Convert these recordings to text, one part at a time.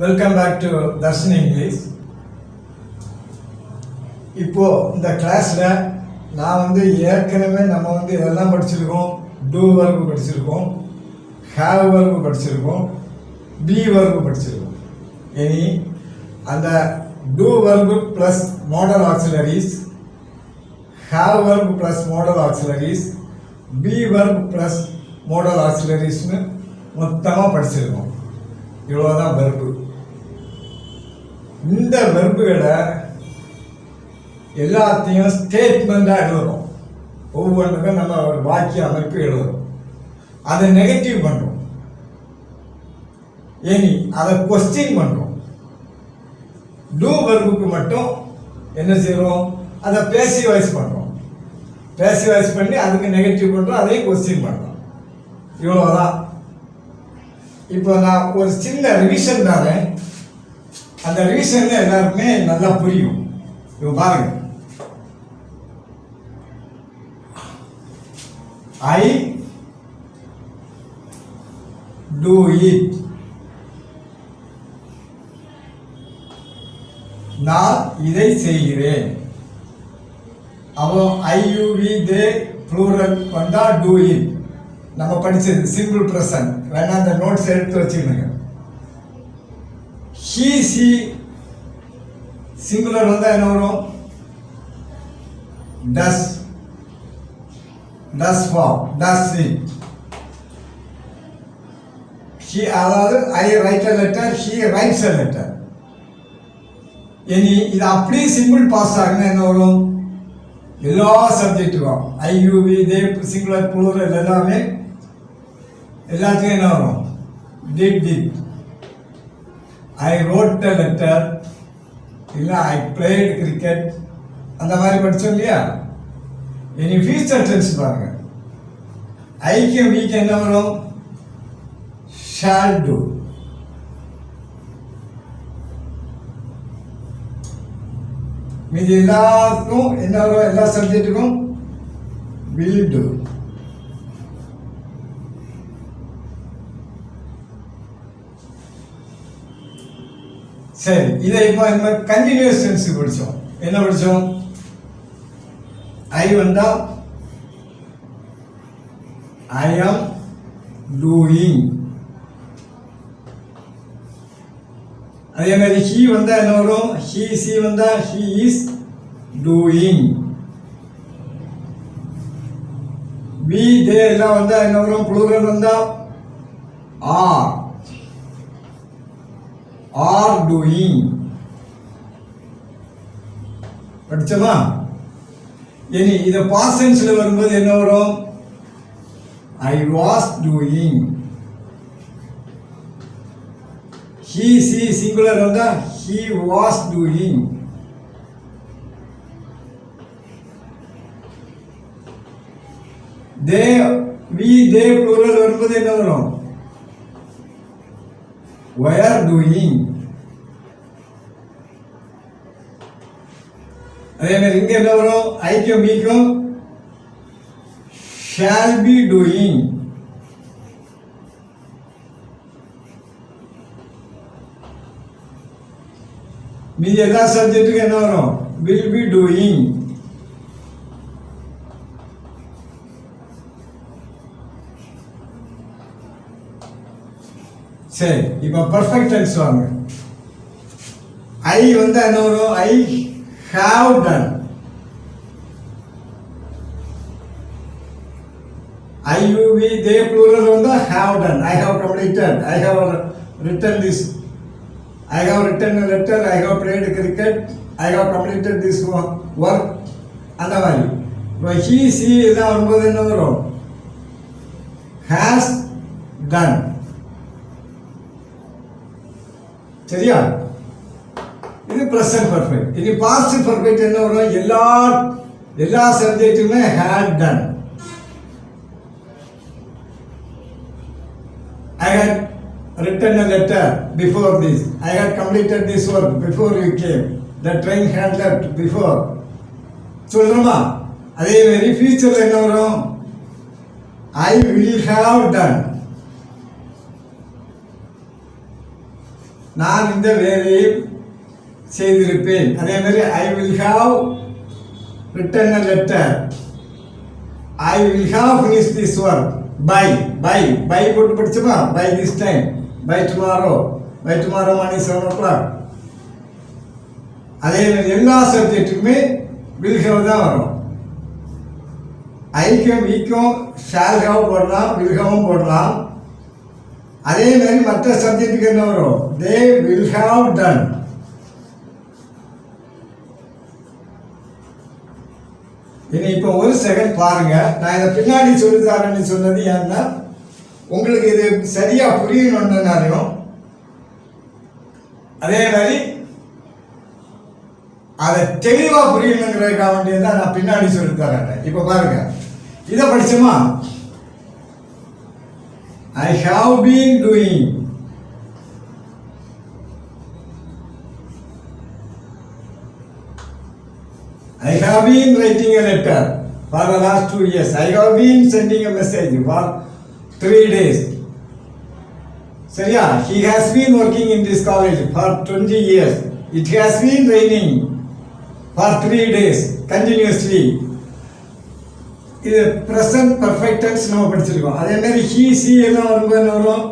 Welcome back to Darshan English. இப்போ இந்த கிளாஸ்ல நான் ஏற்கனவே நம்ம இதெல்லாம் படிச்சிருக்கோம். டூ வர்பு படிச்சிருக்கோம், ஹேவ் வர்பு படிச்சிருக்கோம், பி வர்பு படிச்சிருக்கோம். இனி அந்த do verb plus modal auxiliaries, have verb plus modal auxiliaries, be verb plus modal ஆக்சிலரிஸ்னு மொத்தமாக படிச்சிருக்கோம். இவ்வளோதான் வெர்பு. இந்த வெர்புகளை எல்லாத்தையும் ஸ்டேட்மெண்ட்டாக எழுதுறோம். ஒவ்வொன்றுக்கும் நம்ம ஒரு வாக்கிய அமைப்பு எழுதுறோம். அதை நெகட்டிவ் பண்ணுறோம். இனி அதை கொஸ்டின் பண்ணுறோம். டூ வெர்புக்கு மட்டும் என்ன செய்கிறோம்? அதை பேசிவ் வாய்ஸ் பண்ணுறோம். பேசிவ் வாய்ஸ் பண்ணி அதுக்கு நெகட்டிவ் பண்ணுறோம், அதையும் கொஸ்டின் பண்ணுறோம். இவ்வளோதான். இப்போ நான் ஒரு சின்ன ரிவிஷன் தரேன். அந்த ரிவிஷன் எல்லாருக்குமே நல்லா புரியும். இப்போ பாருங்க, ஐ டூ இட், நான் இதை செய்கிறேன். அப்போ ஐயூவி தே ப்ளூரல் வந்தா டூ இட். நம்ம படிச்சது சிம்பிள் ப்ரெசன்ட். வேணா அந்த நோட்ஸ் எடுத்து வச்சுக்கணுங்க. ஹீ சி சிங்குலர் வந்தா என்ன வரும்? Does, does form, does it. He, அதாவது I write a letter, he writes a letter. இனி இது அப்படியே சிம்பிள் பாஸ் ஆகுனா என்ன வரும்? எல்லா சப்ஜெக்ட்டுக்கும் ஐயூவி தே சிங்குலர் ப்ளூரல் எல்லாமே எல்லாத்துக்கும் என்ன வரும்? Did did. I wrote a letter, இல்லை ஐ பிளேட் கிரிக்கெட், அந்த மாதிரி படித்தோம் இல்லையா? இனி ஃபியூச்சர் டென்ஸ் பாருங்க. ஐக்கு வீக்கு என்ன வரும்? Shall too. மீதி எல்லாத்துக்கும் என்ன வரும்? எல்லா சப்ஜெக்ட்டுக்கும் வில் டூ. சரி, இதை இப்போ இந்த கண்டினியூஸ் டென்ஸ் படித்தோம். என்ன படித்தோம்? ஐ வந்தா ஐ ஆம் டூயிங். அதே மாதிரி ஹீ வந்தா என்ன வரும்? ஹீ சி வந்தா he is doing. We they எல்லாம் வந்தா என்ன வரும்? ப்ளூரல் வந்தா ஆர், ஆர் டூயிங். படிச்சோமா? இனி இதை பாஸ்ட் டென்ஸ்ல வரும்போது என்ன வரும்? I was doing. He she singular வந்தா he was doing. They we they plural வரும்போது என்ன வரும்? were doing. அதே மாதிரி இங்க என்ன வரும்? ஐக்கும் பிக்கும் shall be doing. மீதி எல்லா சப்ஜெக்ட்டுக்கும் என்ன வரும்? will be doing. சரி, இப்போ பர்ஃபெக்ட் டென்ஸ் வாங்க. ஐ வந்து என்ன வரும்? I have done. I you we they plural வந்து have done. I have completed, I have written this, I have written a letter, I have played cricket, I have completed this work. அந்த மாதிரி இப்போ he C எல்லாம் வரும்போது என்ன வரும்? Has done. சரியா? இது பிரசன்ட் பர்ஃபெக்ட். இனி பாஸ்ட் பர்ஃபெக்ட் என்ன வரும்? எல்லா சப்ஜெக்ட்டுமே had done. I had written a letter before this. I had completed this work before you came. The train had left before. சொல்றோமா? அதே மாதிரி ஃபியூச்சர்ல என்ன வரும்? I will have done. நான் இந்த வேலையை செய்திருப்பேன். அதே மாதிரி I will have written a letter. I will have finish this work by போட்டு படிச்சோமா, by this time, by tomorrow morning 7 o'clock. அதே மாதிரி எல்லா சப்ஜெக்ட்டுக்குமே வில் ஹாவ் தான் வரும். ஐக்கும் ஈக்கும் ஷால் ஹாவ் போடலாம், வில் ஹாவும் போடலாம். அதே மாதிரி மற்ற சப்ஜெக்ட்டுக்கு என்ன வரும், தே வில் ஹாவ் டன். இனி இப்போ ஒரு செகண்ட் பாருங்க, நான் இதை பின்னாடி சொல்லித்தாரேன்னு சொன்னது ஏன்னா உங்களுக்கு இது சரியா புரியணும்னாலையும் அதே மாதிரி அதை தெளிவா புரியணுங்கிறதுக்காக வேண்டியதான் நான் பின்னாடி சொல்லித்தரேன். இப்போ பாருங்க, இதை படிச்சோமா, I have been doing. I have been writing a letter for the last 2 years. I have been sending a message for 3 days. சரியா? He has been working in this college for 20 years. It has been raining for 3 days continuously. இது present perfect tense நம்ம படிச்சிருக்கோம். அதே மாதிரி he she எல்லாம் வரும்போது என்ன வரும்,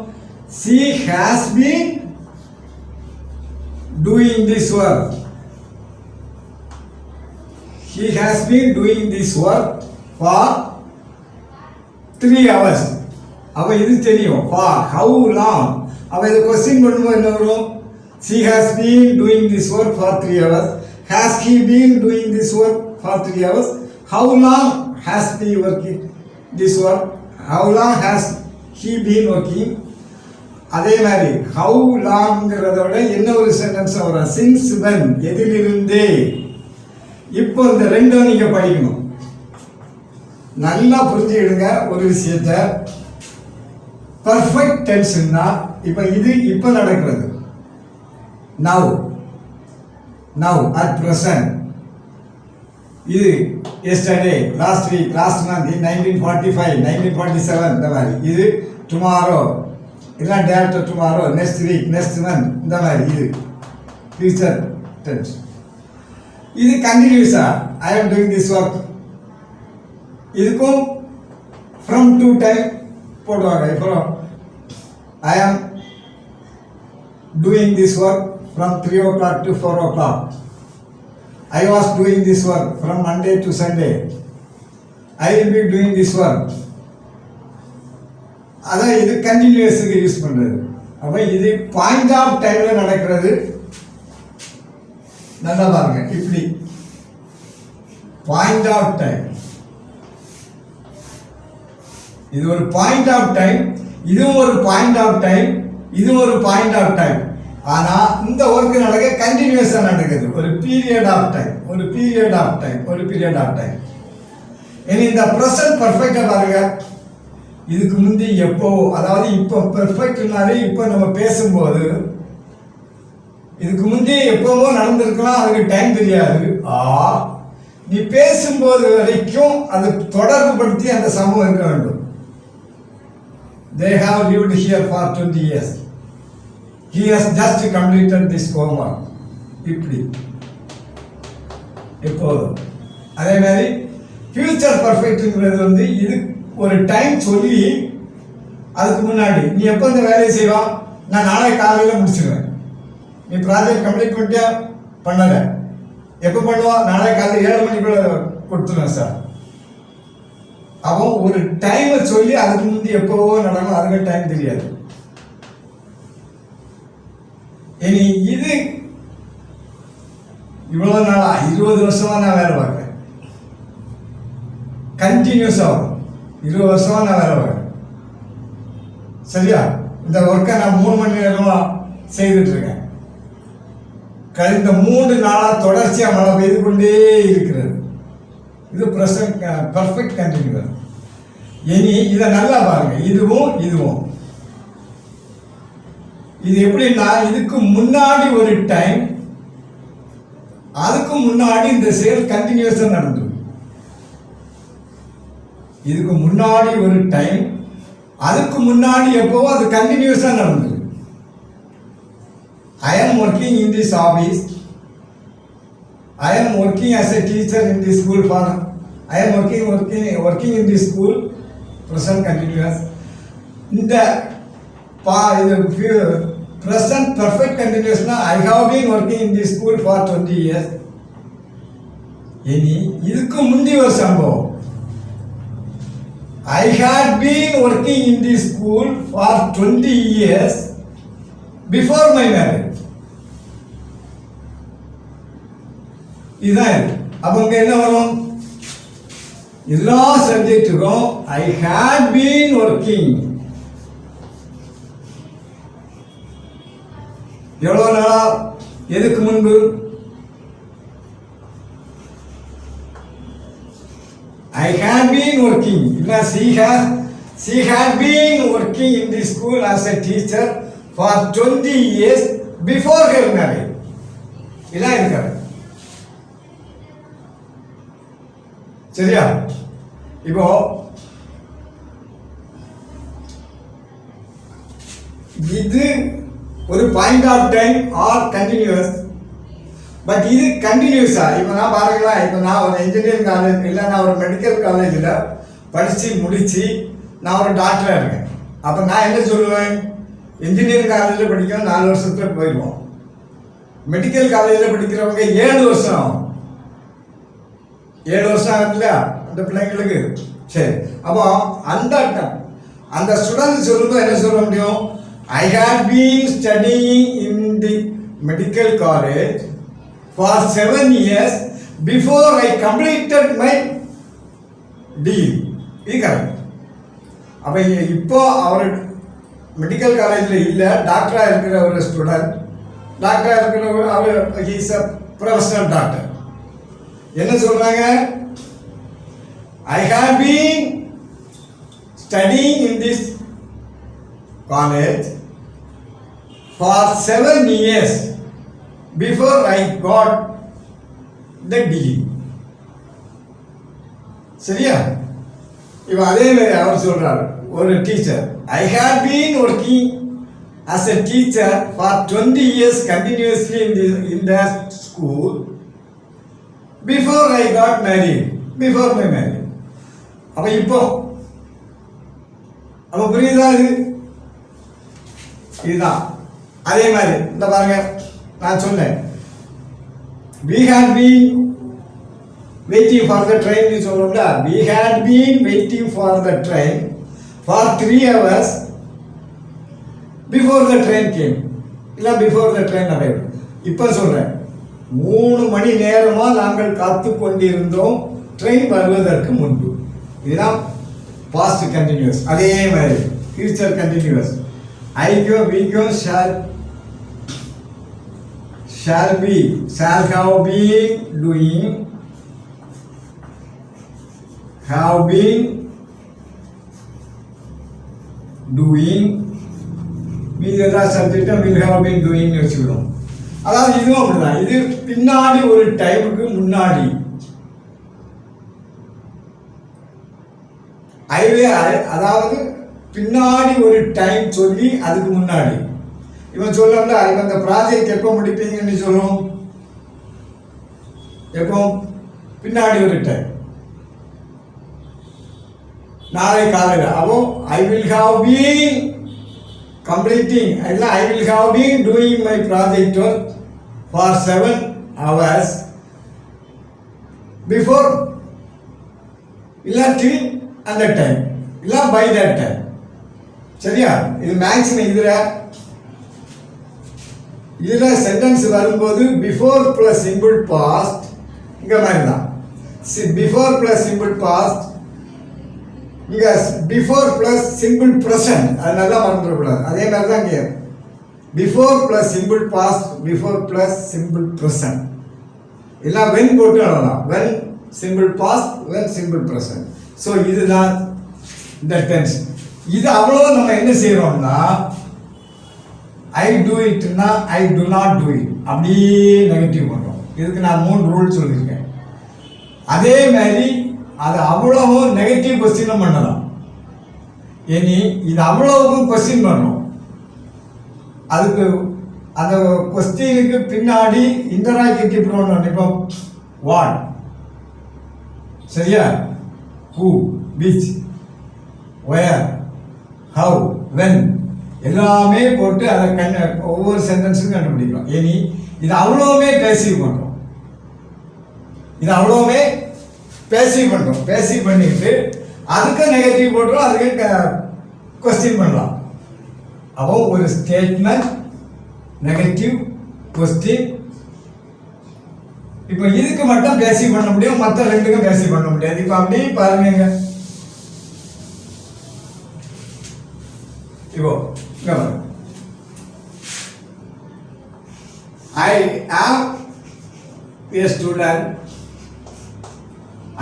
she has been doing this work. He has been doing this work for 3 hours. அப்ப இது தெரியும். for how long? அப்ப இது क्वेश्चन பண்ணும்போது என்ன வரும், she has been doing this work for 3 hours. Has he been doing this work for 3 hours? How long has he working this work? How long has he been working? அதே மாதிரி how longங்கிறத விட என்ன ஒரு sentence வரும், since when, எதிலிருந்தே. இப்போ இந்த ரெண்டும் நீங்க படிக்கணும். நல்லா புரிஞ்சுக்கிடுங்க ஒரு விஷயத்தை. பர்ஃபெக்ட் டென்ஸ்னா இப்போ இது இப்போ நடக்கிறது, now at present. இது yesterday, last week, last month, in 1945, 1947 இந்த மாதிரி. இது tomorrow, இல்லை day after tomorrow, next week, next month இந்த மாதிரி. இது future tense. இது கண்டினியூஸா I am doing this work. இதுக்கும் from to time போடுவாங்க. இப்போ I am doing this work from 3 o'clock to 4 o'clock. I was doing this work from Monday to Sunday. I will be doing this work. அதான் இது கண்டினியூஸுக்கு use பண்றது. அப்ப இது point of டைம்ல நடக்கிறது. நல்லா பாருங்க, இப்படி பாயிண்ட் ஆஃப் டைம். இது ஒரு பாயிண்ட் ஆஃப் டைம், இதுவும் ஒரு பாயிண்ட் ஆஃப் டைம், இதுவும் ஒரு பாயிண்ட் ஆஃப் டைம். ஆனா இந்த ஒர்க் நடக்க கண்டினியூஸா நடக்குது. ஒரு பீரியட் ஆஃப் டைம், ஒரு பீரியட் ஆஃப் டைம், ஒரு பீரியட் ஆஃப் டைம். இனி இந்த பிரசன்ட் பர்ஃபெக்டா பாருங்க, இதுக்கு முந்தி எப்போ, அதாவது இப்போ பெர்ஃபெக்ட்னாலே இப்போ நம்ம பேசும்போது இதுக்கு முந்தி எப்பவோ நடந்திருக்கலாம், அதுக்கு டைம் தெரியாது. நீ பேசும்போது வரைக்கும் அது தொடர்பு படுத்தி அந்த சம்பவம் இருக்க வேண்டும். They have lived here for 20 years. He has just completed this homework. இப்படி எப்போது. அதே மாதிரி ஃபியூச்சர் பர்ஃபெக்ட்ங்கிறது வந்து இது ஒரு டைம் சொல்லி அதுக்கு முன்னாடி நீ எப்போ இந்த வேலையை செய்வா, நான் நாளை காலையில் முடிச்சிடுவேன். நீ ப்ராஜெக்ட் கம்ப்ளீட் பண்ணிட்டியா, பண்ணலை, எப்போ பண்ணுவா, நாளை காலையில் 7 மணிக்குள்ள கொடுத்துருவேன் சார். அப்போ ஒரு டைமை சொல்லி அதுக்கு முந்தி எப்போவோ நடக்கும், அதுக்கு டைம் தெரியாது. இனி இது இவ்வளவு நாளா 20 வருஷமா நான் வேலை பார்க்கிறேன், கண்டினியூஸா வரும். 20 வருஷமா நான் வேலை பார்க்கிறேன். சரியா? இந்த ஒர்க்கை நான் 3 மணி நேரமா செய்துட்டு இருக்கேன். கழிந்த 3 நாளா தொடர்ச்சியா மழை பெய்து கொண்டே இருக்கிறது. இது பிரசன்ட் பர்ஃபெக்ட் கண்டினியூஸ். இனி இதை நல்லா பாருங்க, இதுவும் இது எப்படின்னா, இதுக்கு முன்னாடி ஒரு டைம், அதுக்கு முன்னாடி இந்த செயல் கண்டினியூஸா நடந்தது. இதுக்கு முன்னாடி ஒரு டைம், அதுக்கு முன்னாடி எப்பவோ அது கண்டினியூஸா நடந்தது. I am working in this office. I am working as a teacher in this school for. I am working in this school. Present continuous. இந்த present perfect continuous na I have been working in this school for 20 years. இனி இதுக்கு முந்தி ஒரு சம்பவம். I had been working in this school for 20 years before my marriage. இதுதான் அப்போ இங்க என்ன வரும்? எல்லா சப்ஜெக்டுக்கும் I had been working. எவ்வளவு நாளா? எதுக்கு முன்பு? I had been working. She had been working in the school as a teacher for 20 years before her marriage. இதான் இருக்காரு. சரியா? இப்போ இது ஒரு point of time or continuous. But இது கண்டினியூஸா? இப்போ நான் பாருங்களா, இப்போ நான் ஒரு இன்ஜினியரிங் காலேஜ் இல்லை, நான் ஒரு மெடிக்கல் காலேஜில் படித்து முடித்து நான் ஒரு டாக்டராக இருக்கேன். அப்போ நான் என்ன சொல்லுவேன்? இன்ஜினியரிங் காலேஜில் படிக்கணும் 4 வருஷத்தில் போயிடுவோம். மெடிக்கல் காலேஜில் படிக்கிறவங்க 7 வருஷம் ஆகும். 7 வருஷம் ஆகுதுல்ல அந்த பிள்ளைங்களுக்கு. சரி, அப்போ அந்த ஸ்டூடெண்ட் சொல்லும்போது என்ன சொல்ல முடியும்? I had been studying in the medical college for 7 years before I completed my degree. இது கரெக்ட். அப்போ இப்போ அவர் மெடிக்கல் காலேஜில் இல்லை, டாக்டராக இருக்கிற ஒரு ஸ்டூடெண்ட், டாக்டராக இருக்கிற அவர் இஸ் அ ப்ரொஃபஷனல் டாக்டர். என்ன சொல்கிறாங்க? I have been studying in this college for 7 years before I got the degree. சரியா? இப்போ அதே மாதிரி அவர் சொல்றாரு, ஒரு teacher, I have been working as a teacher for 20 years continuously in the school before I got married, before my marriage. அப்ப இப்போ அப்ப புரியுதா? இதுதான். அதே மாதிரி இந்த பாருங்க, நான் சொன்னேன் we had been waiting for the train னு சொல்றோம்ல. we had been waiting for the train for 3 hours before the train came, இல்ல before the train arrived. இப்போ சொல்றேன் 3 மணி நேரமா நாங்கள் காத்து கொண்டிருந்தோம் ட்ரெயின் வருவதற்கு முன்பு. இதுதான் பாஸ்ட் கண்டினியூஸ். அதே மாதிரி ஃபியூச்சர் கண்டினியூஸ். ஐகோ வீகோ shall be, shall have been doing, have been doing, மீதி எல்லா சப்ஜெக்டும் will have been doing வச்சுக்கிறோம். அதாவது இதுவும் அப்படிதான். இது பின்னாடி ஒரு டைமுக்கு முன்னாடி அதாவது பின்னாடி ஒரு டைம் சொல்லி அதுக்கு முன்னாடி இவன் சொல்லல. இவன் இந்த ப்ராஜெக்ட் எப்போ முடிப்பீங்கன்னு சொல்லும். எப்போ? பின்னாடி ஒரு டைம், நாளை காலையில். அப்போ I will have been completing, இல்லை I will have been doing my project work for 7 hours before, இல்லை டில் அந்த டைம், இல்லை பை தட் டைம். சரியா? இது மேக்ஸிமம் இதில் சென்டென்ஸ் வரும்போது பிஃபோர் ப்ளஸ் சிம்பிள் பாஸ்ட் இங்கே மாதிரி தான். பிஃபோர் ப்ளஸ் சிம்பிள் பாஸ்ட், இங்கே பிஃபோர் ப்ளஸ் சிம்பிள் ப்ரெசன்ட், அது நல்லா மறந்துடக்கூடாது. அதே மாதிரி தான் இங்கே before plus simple past, before plus simple present, இல்லை வென் போட்டு எழுதலாம். When simple past, when simple present. So இதுதான் இந்த டென்ஸ். இது அவ்வளோ நம்ம என்ன செய்கிறோம்னா, ஐ டூ இட்னா I do not do it அப்படியே நெகட்டிவ் பண்ணுறோம். இதுக்கு நான் 3 ரூல் சொல்லியிருக்கேன். அதே மாதிரி அது அவ்வளவும் நெகட்டிவ் கொஸ்டினும் பண்ணலாம். இனி இது அவ்வளவுக்கும் கொஸ்டின் பண்ணுறோம். அதுக்கு அந்த கொஸ்டினுக்கு பின்னாடி இன்டராக்டிவ் ப்ரோனவுன். இப்போ வாட், சரியா, who, which, where, how, when எல்லாமே போட்டு அதை ஒவ்வொரு சென்டென்ஸுக்கும் கண்டுபிடிக்கலாம். இனி இது அவ்வளோவுமே பேசிவ் பண்ணுறோம். இது அவ்வளோவுமே பேசிவ் பண்ணுறோம். பேசிவ் பண்ணிட்டு அதுக்கு நெகட்டிவ் போட்டுரும், அதுக்கு கொஸ்டின் பண்ணலாம். அப்போ ஒரு ஸ்டேட்மெண்ட், நெகட்டிவ், கொஸ்டின். இப்போ இதுக்கு மட்டும் பேசிவ் பண்ண முடியும், மற்ற ரெண்டுக்கும் பேசிவ் பண்ண முடியாது. இப்போ அப்படியே பாருங்க. இப்போ I am a student.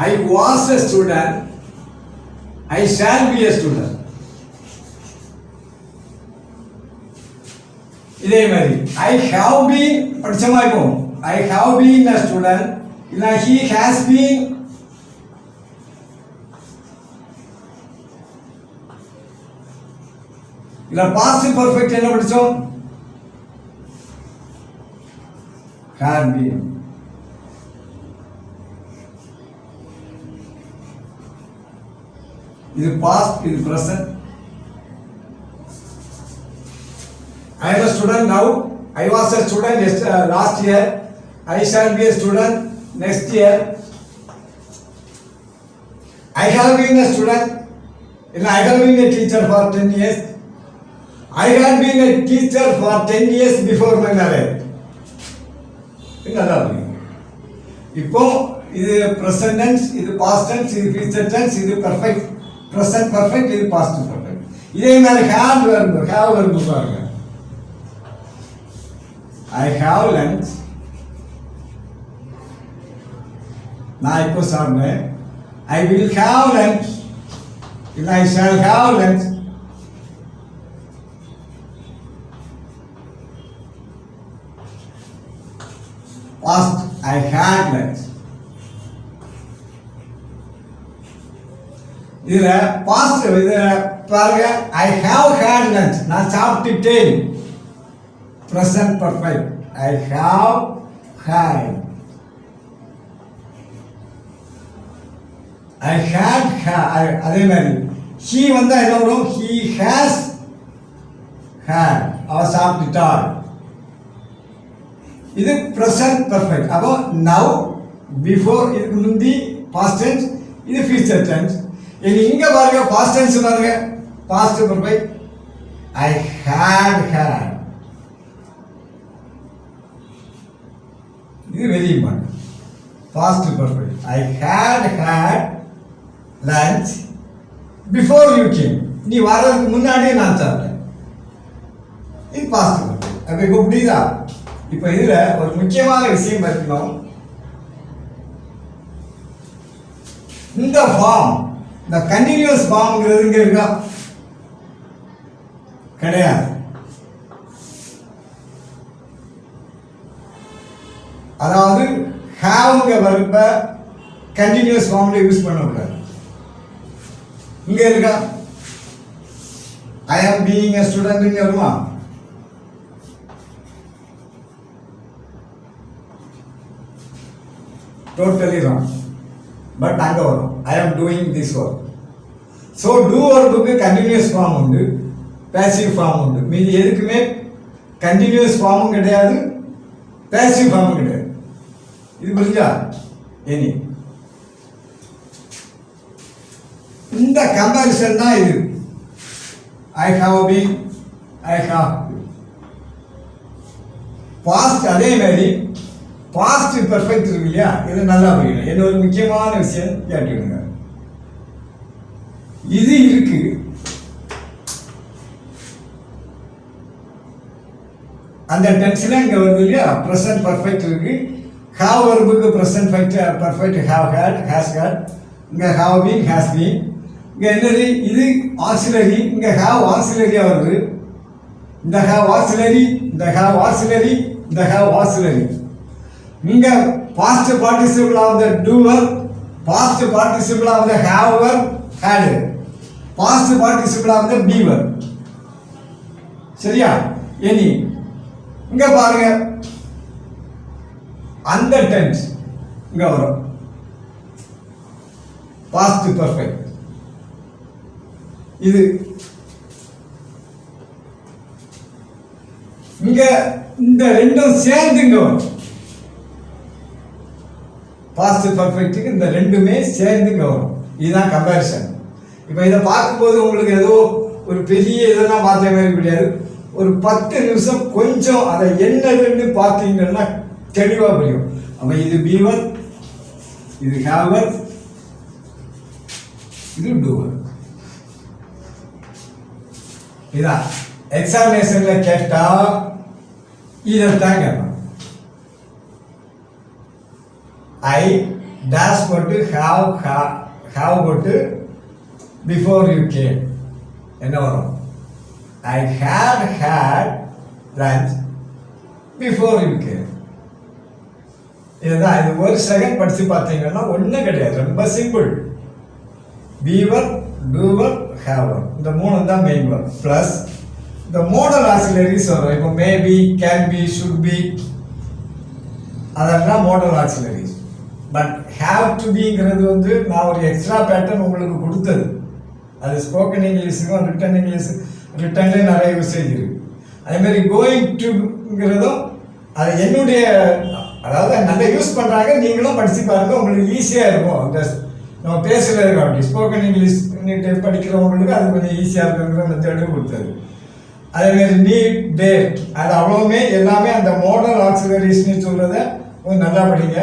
I was a student. I shall be a student. இதே மாதிரி I have been படிச்சமா இருக்கும். I have been a student. இல்ல he has been. இல்ல past perfect என்ன படிச்சோம்? had been. இது past, இது present. I am a student now. I was a student last year. I shall be a student next year. I have been a student. I have been a teacher for 10 years. I had been a teacher for 10 years before my marriage. இப்போ இது present tense, இது past tense, இது future tense, இது perfect, present perfect, இது past perfect. இதே மாதிரி have verb பாருங்க. I have lunch. நான் இப்போ சாப்பிட்டேன். I will have lunch. இல்லை I shall have lunch. Past, I had lunch. இதுல past இதுல பாருங்க, I have had lunch. நான் சாப்பிட்டுட்டேன். Present perfect. I have had. I had அதே மாதிரி he வந்தா என்ன வரும்? He has had. அவ சாப்பிட்டுட்டாள். இது present perfect. அப்போ now, before, இதுக்கு முந்தி past tense, இது future tense. இங்க பாருங்க past tense பாருங்க, past perfect. I had. இது very important. past perfect. I had lunch before you came. நீ வரதுக்கு முன்னாடியே நான் சாப்பிட்டேன். இது past perfect. அப்ப இப்போ புரியுதா? இப்போ இதுல ஒரு முக்கியமான விஷயம் பார்க்கணும். இந்த ஃபார்ம், இந்த கண்டினியூஸ் ஃபார்ம்ங்கிறது இங்க இருக்கா? கிடையாது. அதாவது ஹேவ்ங்க வரப்ப கண்டினியூஸ் ஃபார்ம்ல யூஸ் பண்ணக்கூடாது. இங்க இருக்கா? I am being a student இங்க வருமா? Totally wrong. But அங்க வரும். I am doing this work. So do work continuous form உண்டு, passive form உண்டு. மீதி எதுக்குமே continuous form கிடையாது, passive form கிடையாது. இது புரிஞ்சா? இனி இந்த கம்பேரிசன் தான் இது. I have been, I have. past அதே மாதிரி பாஸ்ட் பெர்ஃபெக்ட் இருக்கு இல்லையா? இது நல்லா புரியணும். என்ன ஒரு முக்கியமான விஷயம் கேட்டுடுங்க. இது இருக்கு, அந்த டென்ஸ்ல இங்க வருது இல்லையா? பிரசன்ட் பர்ஃபெக்ட் இருக்கு. ஹாவ் வர்புக்கு present perfect have had, has had. இங்க ஹாவ் பீன், ஹேஸ் பீன். இங்க என்னது? இது ஆக்சிலரி. இங்க ஹாவ் ஆக்சிலரியா வருது. இந்த ஹாவ் ஆக்சிலரி, இந்த ஹாவ் ஆக்சிலரி, இந்த ஹாவ் ஆக்சிலரி. இங்க past participle of the doer, past participle of the haver, had, past participle of the beer. சரியா? எனி இங்க பாருங்க, அந்த டென்ஸ் இங்க வரும் பாஸ்ட் பர்ஃபெக்ட். இது இங்க இந்த ரெண்டும் சேர்ந்து இங்க வரும். பாஸ்ட் பர்ஃபெக்ட்டுக்கு இந்த ரெண்டுமே சேர்ந்து இங்க வரும். இதுதான் கம்பேரிசன். இப்போ இதை பார்க்கும்போது உங்களுக்கு ஏதோ ஒரு பெரிய இதெல்லாம் பார்த்த மாதிரி கிடையாது. ஒரு 10 நிமிஷம் கொஞ்சம் அதை என்னதுன்னு பார்த்தீங்கன்னா தெளிவாக புரியும். அப்போ இது பீவர், இது ஹேவர், இது டூவர். இதான் எக்ஸாமினேஷன்ல கேட்டா இதைத்தான் கேட்பாங்க. ஐ டேஷ் போட்டு ஹாவ் போட்டு பிஃபோர் யூ கேம் என்ன வரும்? I had lunch before you came. இதுதான். இது ஒரு செகண்ட் படிச்சு பார்த்தீங்கன்னா ஒன்றும் கிடையாது, ரொம்ப சிம்பிள். பீவர், டூவர், ஹேவர், இந்த 3 தான் மெயின் வேர்ட். பிளஸ் இந்த மோடல் ஆக்சிலரிஸ் வரும். இப்போ maybe, can be, should be, அதெல்லாம் modal auxiliaries. But have to பிங்கிறது வந்து நான் ஒரு எக்ஸ்ட்ரா பேட்டர்ன் உங்களுக்கு கொடுத்தது. அது ஸ்போக்கன் இங்கிலீஷுக்கும் ரிட்டன்லேயே நிறைய யூசேஜ் இருக்கு. அதேமாதிரி கோயிங் டுங்கிறதும் அது என்னுடைய, அதாவது நல்லா யூஸ் பண்ணுறாங்க, நீங்களும் படித்து பாருங்க, உங்களுக்கு ஈஸியாக இருக்கும். அந்த நம்ம பேசுகிறது அப்படி ஸ்போக்கன் இங்கிலீஷ் படிக்கிறவங்களுக்கு அது கொஞ்சம் ஈஸியாக இருக்குங்கிற மெத்தடு கொடுத்தது. அதேமாரி நீட், டேட், அது அவ்வளவுமே எல்லாமே அந்த மோடல் ஆக்சிலரிஸ்ன்னு சொல்கிறத கொஞ்சம் நல்லா படிங்க.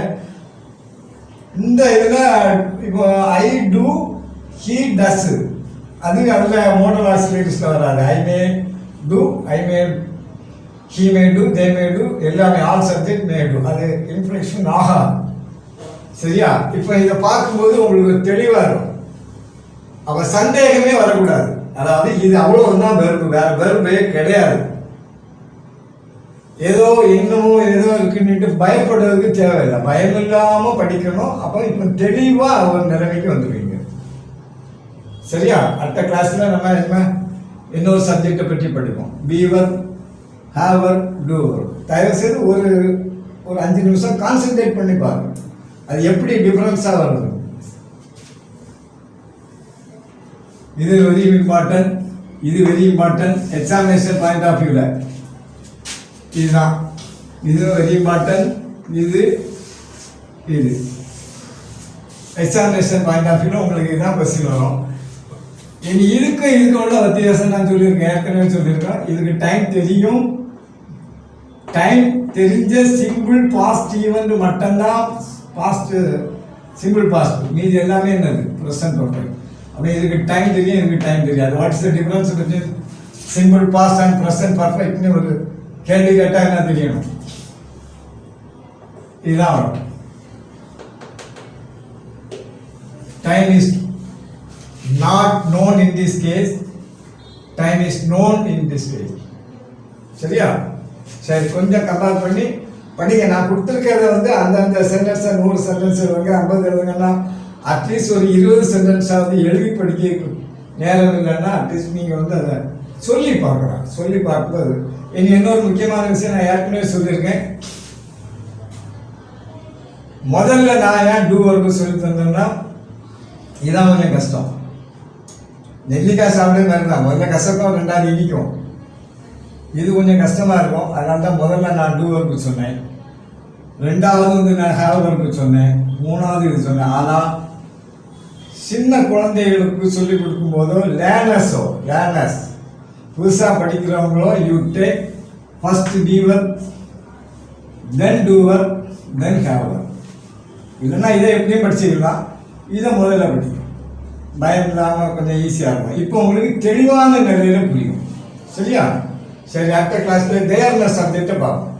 இந்த இதில் இப்போ ஐ டூ, ஹீ டஸ், அது அதில் மோடல் ஆக்சிலரிஸில் வராது. I may do, I may, he may do, they may do, எல்லாமே ஆல் சப்ஜெக்ட் மே டூ, அது இன்ஃப்ளெக்ஷன் ஆகாது. சரியா? இப்போ இதை பார்க்கும்போது உங்களுக்கு தெளிவாக இருக்கும். அப்போ சந்தேகமே வரக்கூடாது. அதாவது இது அவ்வளவுதான் வெறுப்பு, வேற வெறுப்பே கிடையாது. ஏதோ இன்னமும் ஏதோ இருக்குன்னுட்டு பயப்படுறதுக்கு தேவையில்லை. பயம் இல்லாம படிக்கணும். அப்போ இப்போ தெளிவா ஒரு நிலைமைக்கு வந்துடுவீங்க. சரியா? அடுத்த கிளாஸ்ல நம்ம என்ன இன்னொரு சப்ஜெக்டை பற்றி படிப்போம். Fever, have her, doer. தயவு செய்து ஒரு 5 நிமிஷம் கான்சென்ட்ரேட் பண்ணி பாருங்க, அது எப்படி டிஃபரன்ஸா வருது. இது வெரி இம்பார்ட்டன்ட், இது very important examination point of வியூல. இதுதான், இது வெரி இம்பார்ட்டன்ட், இது எக்ஸாமினேஷன் பாயிண்ட் ஆஃப் வியூல உங்களுக்கு இதுதான் கொஸ்டின் வரும். இனி இதுக்கு உள்ள வித்தியாசம் நான் சொல்லியிருக்கேன், ஏற்கனவே சொல்லியிருக்கேன். இதுக்கு டைம் தெரியும். டைம் தெரிஞ்ச சிம்பிள் பாஸ்ட் ஈவெண்ட் மட்டும்தான் பாஸ்ட், சிம்பிள் பாஸ்ட். மீதி எல்லாமே என்னது ப்ரெசன்ட் பர்ஃபெக்ட். அப்போ இதுக்கு டைம் தெரியும், இதுக்கு டைம் தெரியாது. What is the difference between simple past and present பர்ஃபெக்ட்னு ஒரு கேள்வி கேட்டால் என்ன தெரியணும்? இதுதான் வரும். Time is not known in this case, time is known in this case. சரியா? சரி, கொஞ்சம் கம்பேர் பண்ணி படிங்க. நான் கொடுத்துருக்கிறத வந்து அந்தந்த சென்டென்ஸை 100 சென்டென்ஸ் எழுதுங்க, 50 எழுதுங்கன்னா அட்லீஸ்ட் ஒரு 20 சென்டென்ஸாவது எழுதி படிக்க நேரம் இல்லைன்னா அட்லீஸ்ட் நீங்கள் வந்து அதை சொல்லி பார்க்கலாம். சொல்லி பார்க்கும்போது இனி இன்னொரு முக்கியமான விஷயம் நான் ஏற்கனவே சொல்லியிருக்கேன். முதல்ல நான் ஏன் டூ ஒர்க்கு சொல்லி தந்தேன்னா இதான் கொஞ்சம் கஷ்டம். நெல்லிக்காய் சாப்பிட்ற மாதிரி தான், முதல்ல கசக்கும், 2வது இனிக்கும். இது கொஞ்சம் கஷ்டமாக இருக்கும். அதனால தான் முதல்ல நான் டூ ஒர்க்கு சொன்னேன், 2வது வந்து நான் ஹேவ் ஒர்க்கு சொன்னேன், 3வது இது சொன்னேன். ஆனால் சின்ன குழந்தைகளுக்கு சொல்லிக் கொடுக்கும்போதோ லேர்னர்ஸ் புதுசாக படிக்கிறவங்களோ you take first beer, then doer, then haver. இல்லைன்னா இதை எப்படியும் படிச்சுக்கலாம், இதை முதல்ல படிக்கணும். பயம் இல்லாமல் கொஞ்சம் ஈஸியாக இருக்கும். இப்போ உங்களுக்கு தெளிவான நிலையில் புரியும். சரியா? சரி, அடுத்த கிளாஸில் தேர்ன சப்ஜெக்டை பார்ப்போம்.